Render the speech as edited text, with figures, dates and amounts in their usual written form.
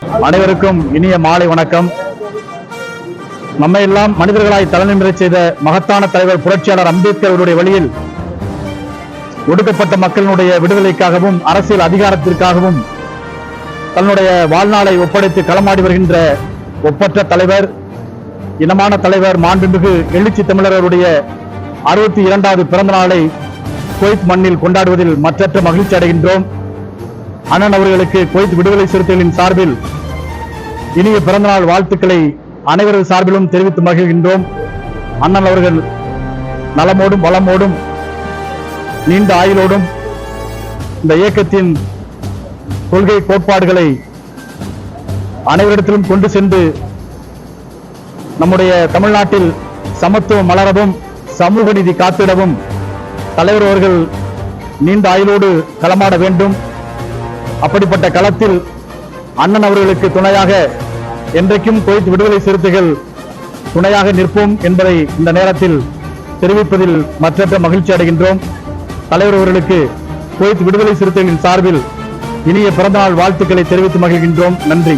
அனைவருக்கும் இனிய மாலை வணக்கம். நம்மை எல்லாம் மனிதர்களாய் தலைநிமிர செய்த மகத்தான தலைவர் புரட்சியாளர் அம்பேத்கர் அவருடைய வழியில் ஒடுக்கப்பட்ட மக்களினுடைய விடுதலைக்காகவும் அரசியல் அதிகாரத்திற்காகவும் தன்னுடைய வாழ்நாளை ஒப்படைத்து களமாடி வருகின்ற ஒப்பற்ற தலைவர், இனமான தலைவர், மாண்புமிகு எழுச்சி தமிழர்களுடைய 62வது பிறந்த நாளை குவைத் மண்ணில் கொண்டாடுவதில் மற்றற்ற மகிழ்ச்சி அடைகின்றோம். அண்ணன் அவர்களுக்கு குவைத் விடுதலை சிறுத்தைகளின் சார்பில் இனிய பிறந்தநாள் வாழ்த்துக்களை அனைவரது சார்பிலும் தெரிவித்து மகிழ்கின்றோம். அண்ணன் அவர்கள் நலமோடும் வளமோடும் நீண்ட ஆயுளோடும் இந்த இயக்கத்தின் கொள்கை கோட்பாடுகளை அனைவரிடத்திலும் கொண்டு சென்று நம்முடைய தமிழ்நாட்டில் சமத்துவம் மலரவும் சமூக நீதி காத்திடவும் தலைவர் அவர்கள் நீண்ட ஆயுளோடு களமாட வேண்டும். அப்படிப்பட்ட களத்தில் அண்ணன் அவர்களுக்கு துணையாக என்றைக்கும் குவைத் விடுதலை சிறுத்தைகள் துணையாக நிற்போம் என்பதை இந்த நேரத்தில் தெரிவிப்பதில் மற்றற்ற மகிழ்ச்சி அடைகின்றோம். தலைவர் அவர்களுக்கு குவைத் விடுதலை சிறுத்தைகளின் சார்பில் இனிய பிறந்தநாள் வாழ்த்துக்களை தெரிவித்து மகிழ்கின்றோம். நன்றி.